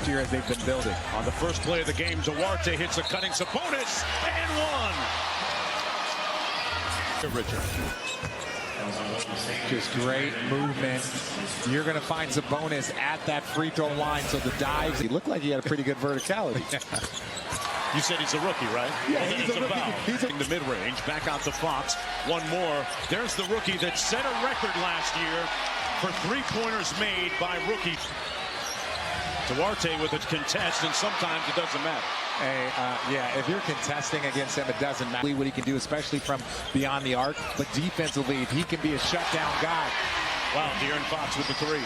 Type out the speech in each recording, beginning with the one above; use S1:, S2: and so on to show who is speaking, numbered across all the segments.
S1: last year as they've been building.
S2: On the first play of the game, Duarte hits a cutting Sabonis and one. Richard.
S1: Just great movement. You're going to find Sabonis at that free throw line, so the dives, he looked like he had a pretty good verticality.
S2: You said he's a rookie, right?
S1: Yeah,
S2: well,
S1: he's a rookie.
S2: He's in the mid-range. Back out to Fox. One more. There's the rookie that set a record last year for three-pointers made by rookies. Duarte with a contest, and sometimes it doesn't matter.
S1: Hey, yeah, if you're contesting against him, it doesn't matter what he can do, especially from beyond the arc. But defensively, if he can be a shutdown guy.
S2: Wow, De'Aaron Fox with the three.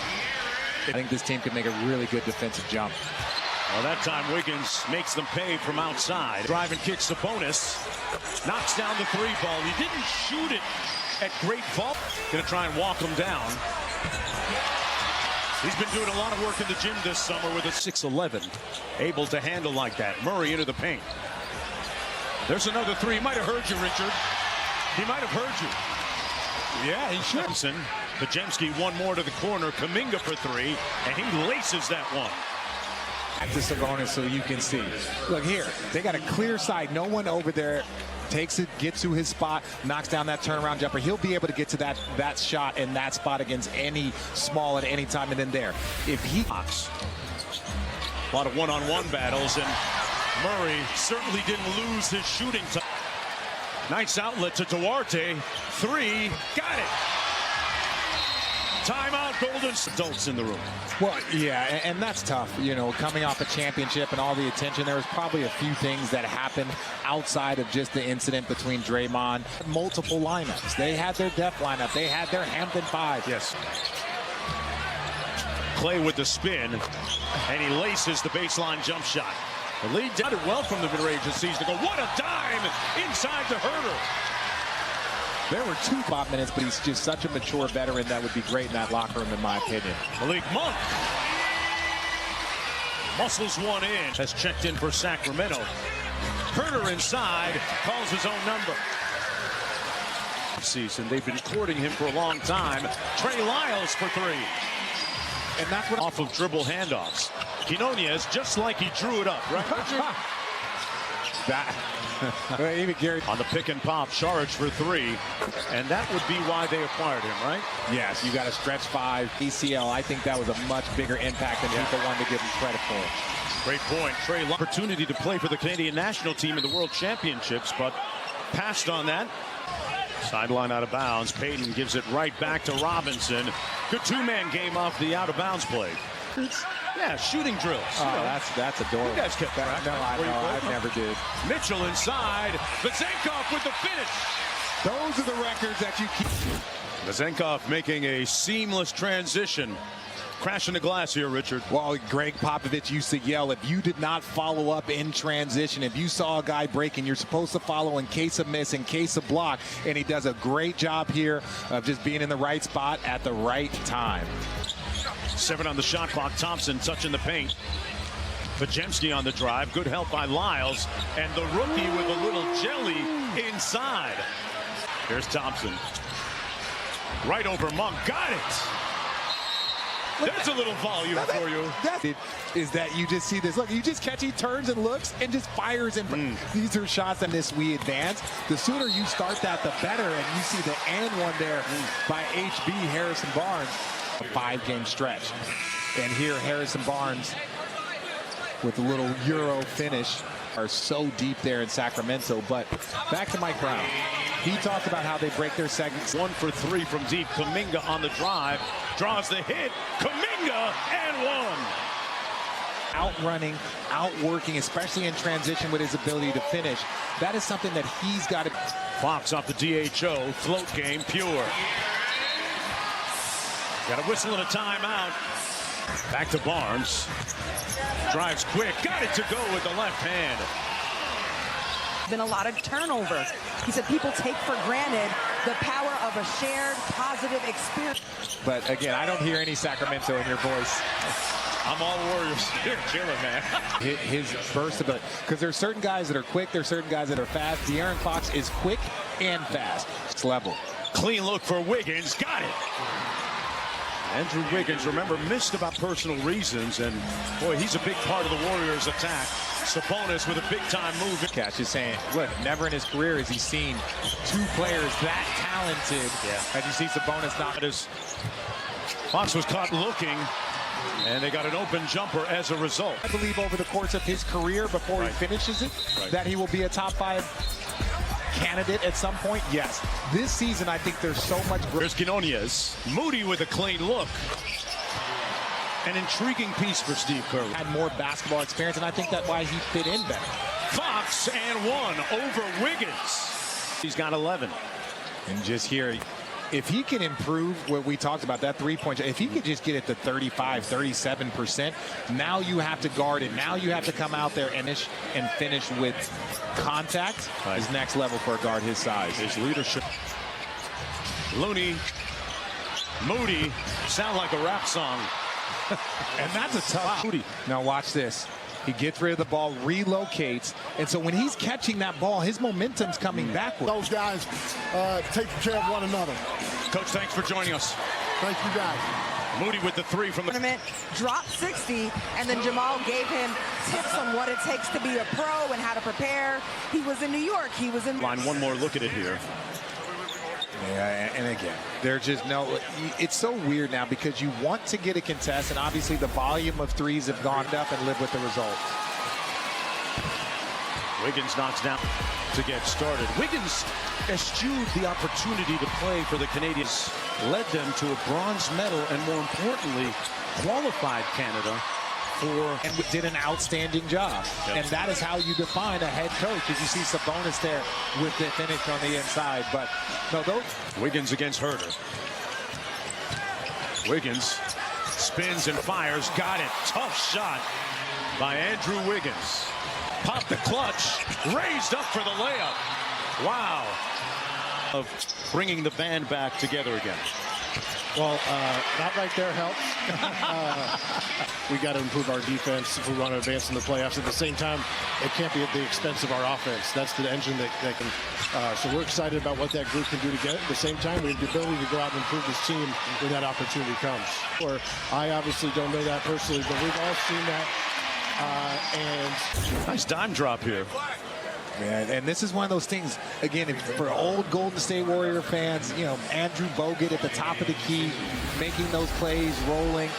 S1: I think this team could make a really good defensive jump.
S2: Well, that time Wiggins makes them pay from outside. Drive and kick Sabonis. Knocks down the three ball. He didn't shoot it at great fault. Gonna try and walk him down. He's been doing a lot of work in the gym this summer with a 6'11", able to handle like that. Murray into the paint. There's another three. He might have heard you, Richard. He might have heard you. Yeah, he should. Pajemski one more to the corner. Kuminga for three, and he laces that one.
S1: Back to Sabonis so you can see. Look here, they got a clear side. No one over there. Takes it, gets to his spot, knocks down that turnaround jumper. He'll be able to get to that shot in that spot against any small at any time. And then there, if he...
S2: A lot of one-on-one battles, and Murray certainly didn't lose his shooting time. Nice outlet to Duarte. Three, got it. Timeout, Golden. Adults in the room.
S1: Well, yeah, and that's tough. You know, coming off a championship and all the attention, there was probably a few things that happened outside of just the incident between Draymond. Multiple lineups. They had their depth lineup. They had their Hampton Five.
S2: Yes. Clay with the spin, and he laces the baseline jump shot. The lead did it well from the mid-range this season. What a dime inside the Herder.
S1: There were 2 spot minutes, but he's just such a mature veteran that would be great in that locker room, in my opinion.
S2: Malik Monk muscles one in. Has checked in for Sacramento. Herder inside, calls his own number. Season, they've been courting him for a long time. Trey Lyles for three. And that's what off of dribble handoffs. Quinones, just like he drew it up, right, Richard?
S1: Even Gary
S2: on the pick and pop, Saric for three, and that would be why they acquired him, right?
S1: Yes, you got a stretch 5 ACL. I think that was a much bigger impact than people wanted to give him credit for.
S2: Great point. Trey, opportunity to play for the Canadian national team in the World Championships, but passed on that. Sideline out of bounds. Payton gives it right back to Robinson. Good two-man game off the out of bounds play. Yeah, shooting drills.
S1: Oh, that's adorable.
S2: You guys kept track.
S1: No, I never did.
S2: Mitchell inside. Vezenkov with the finish.
S1: Those are the records that you keep.
S2: Vezenkov making a seamless transition. Crashing the glass here, Richard.
S1: Well, Greg Popovich used to yell, if you did not follow up in transition, if you saw a guy breaking, you're supposed to follow in case of miss, in case of block. And he does a great job here of just being in the right spot at the right time.
S2: 7 on the shot clock. Thompson touching the paint. Pajemski on the drive. Good help by Lyles. And the rookie with a little jelly inside. Here's Thompson. Right over Monk. Got it. There's a little volume for you.
S1: That's it, is that you just see this. Look, you just catch, he turns and looks and just fires. And these are shots in this we advance. The sooner you start that, the better. And you see the and one there by HB Harrison Barnes. A 5-game stretch. And here Harrison Barnes with a little Euro finish are so deep there in Sacramento. But back to Mike Brown. He talked about how they break their segments.
S2: 1 for 3 from deep. Kuminga on the drive. Draws the hit. Kuminga and one.
S1: Outrunning, outworking, especially in transition with his ability to finish. That is something that he's got to...
S2: Fox off the DHO. Float game pure. Got a whistle and a timeout. Back to Barnes. Drives quick. Got it to go with the left hand.
S3: Been a lot of turnovers. He said people take for granted the power of a shared positive experience.
S1: But again, I don't hear any Sacramento in your voice.
S2: I'm all Warriors. You're killing, man.
S1: His burst ability. Because there's certain guys that are quick, there's certain guys that are fast. De'Aaron Fox is quick and fast. It's level.
S2: Clean look for Wiggins. Got it. Andrew Wiggins, remember, missed about personal reasons, and boy, he's a big part of the Warriors' attack. Sabonis with a big-time move.
S1: Cash is saying, look, never in his career has he seen two players that talented.
S2: Yeah.
S1: And you see Sabonis not as
S2: Fox was caught looking, and they got an open jumper as a result.
S1: I believe over the course of his career, before he finishes it, that he will be a top 5 candidate at some point. Yes. This season, I think there's so much.
S2: There's Quinones. Moody with a clean look. An intriguing piece for Steve Kerr.
S1: Had more basketball experience, and I think that's why he fit in better.
S2: Fox and 1 over Wiggins. He's got 11.
S1: And just here, if he can improve what we talked about, that three-point shot, if he could just get it to 35, 37%, now you have to guard it. Now you have to come out there and finish with contact. Is next level for a guard his size.
S2: His leadership. Looney, Moody, sound like a rap song.
S1: And that's a tough. Moody. Now watch this. He gets rid of the ball, relocates, and so when he's catching that ball, his momentum's coming backward.
S4: Those guys taking care of one another.
S2: Coach, thanks for joining us.
S4: Thank you, guys.
S2: Moody with the 3 from the
S3: tournament, dropped 60, and then Jamal gave him tips on what it takes to be a pro and how to prepare. He was in New York. He was in
S2: line. One more look at it here.
S1: Yeah, and again, there's just no, it's so weird now because you want to get a contest, and obviously the volume of threes have gone up and live with the result.
S2: Wiggins knocks down to get started. Wiggins eschewed the opportunity to play for the Canadians, led them to a bronze medal, and more importantly, qualified Canada
S1: and did an outstanding job. Yep. And that is how you define a head coach. As you see Sabonis there with the finish on the inside. But no, those.
S2: Wiggins against Herter. Wiggins spins and fires. Got it. Tough shot by Andrew Wiggins. Popped the clutch. Raised up for the layup. Wow. Of bringing the band back together again.
S4: Well, that right there helps. We got to improve our defense if we want to advance in the playoffs. At the same time, it can't be at the expense of our offense. That's the engine that can. So we're excited about what that group can do together. At the same time, we have the ability to go out and improve this team when that opportunity comes. Or I obviously don't know that personally, but we've all seen that. And
S2: nice dime drop here.
S1: Man, and this is one of those things, again, for old Golden State Warrior fans, you know, Andrew Bogut at the top of the key, making those plays, rolling.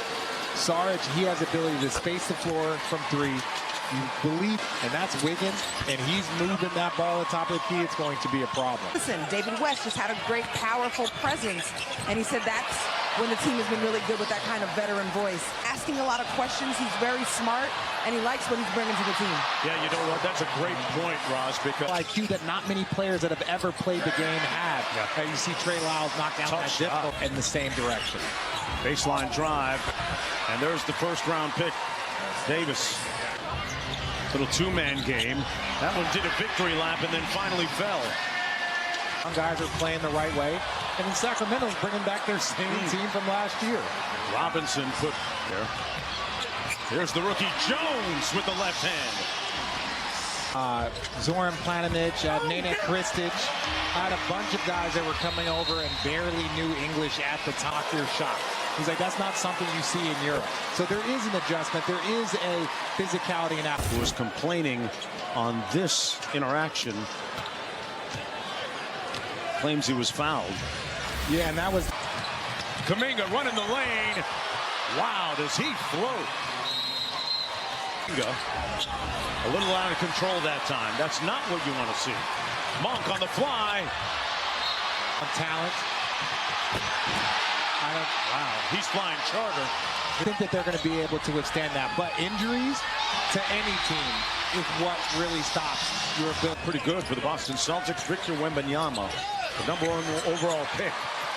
S1: Sarge, he has the ability to space the floor from 3. You believe, and that's Wiggins, and he's moving that ball at the top of the key. It's going to be a problem.
S3: Listen, David West just had a great, powerful presence, and he said that's when the team has been really good with that kind of veteran voice. Asking a lot of questions, he's very smart, and he likes what he's bringing to the team.
S2: Yeah, you know what? That's a great point, Ross, because
S1: IQ that not many players that have ever played the game have. Yeah. You see Trey Lyles knock down that difficult in the same direction.
S2: Baseline drive, and there's the first-round pick, Davis. Little two-man game. That one did a victory lap and then finally fell.
S1: Some guys are playing the right way, and in Sacramento's bringing back their same team from last year.
S2: Robinson put there. Here's the rookie Jones with the left hand.
S1: Zoran Planinic, Nene Kristic, had a bunch of guys that were coming over and barely knew English at the top of their shot. He's like, that's not something you see in Europe. So there is an adjustment. There is a physicality and
S2: who was complaining on this interaction. Claims he was fouled.
S1: Yeah, and that was
S2: Kuminga running the lane. Wow, does he float? Kuminga, a little out of control that time. That's not what you want to see. Monk on the fly.
S1: On talent.
S2: Wow, he's flying charter.
S1: I think that they're going to be able to withstand that. But injuries to any team is what really stops your ability.
S2: Pretty good for the Boston Celtics. Victor Wembanyama, the #1 overall pick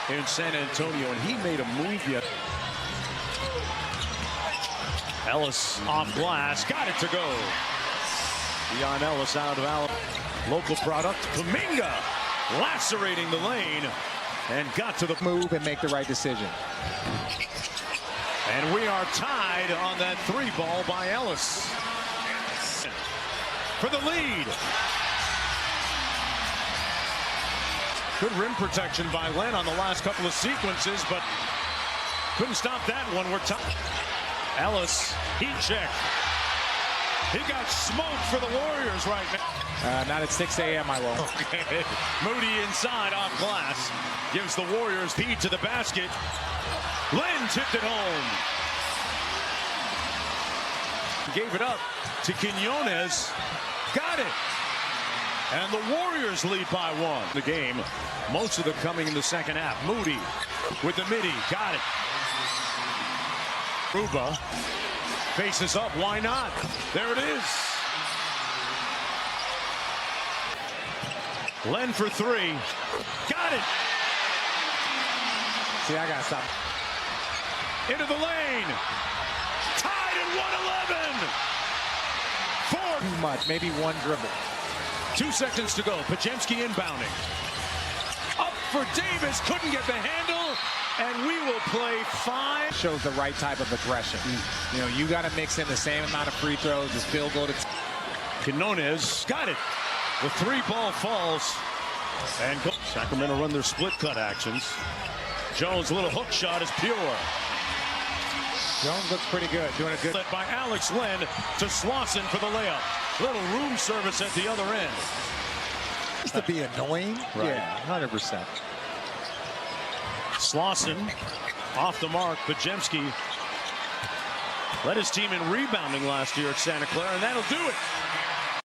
S2: in San Antonio, and he made a move yet. Ellis off glass, got it to go. Deion Ellis out of Alabama. Local product, Kuminga lacerating the lane and got to the
S1: move and make the right decision.
S2: And we are tied on that 3 ball by Ellis for the lead. Good rim protection by Len on the last couple of sequences, but Couldn't stop that one. Ellis, heat check. He got smoked for the Warriors right now.
S1: Not at 6 a.m. I won't.
S2: Okay. Moody inside off glass. Gives the Warriors lead to the basket. Len tipped it home. Gave it up to Quinones. Got it. And the Warriors lead by 1. The game, most of them coming in the second half. Moody with the midi. Got it. Ruba faces up. Why not? There it is. Len for 3. Got it.
S1: See, I got to stop.
S2: Into the lane. Tied at 111. 4.
S1: Too much. Maybe one dribble.
S2: 2 seconds to go. Pajemski inbounding. Up for Davis. Couldn't get the handle. And we will play 5.
S1: Shows the right type of aggression. You know, you got to mix in the same amount of free throws as field goal.
S2: Quinones got it. The 3-ball falls. And Sacramento run their split cut actions. Jones' little hook shot is pure.
S1: Jones looks pretty good. Doing a good.
S2: Led by Alex Len to Slauson for the layup. Little room service at the other end.
S1: Used to be annoying.
S2: Right.
S1: Yeah, 100%.
S2: Slauson off the mark. Pajemski led his team in rebounding last year at Santa Clara, and that'll do it.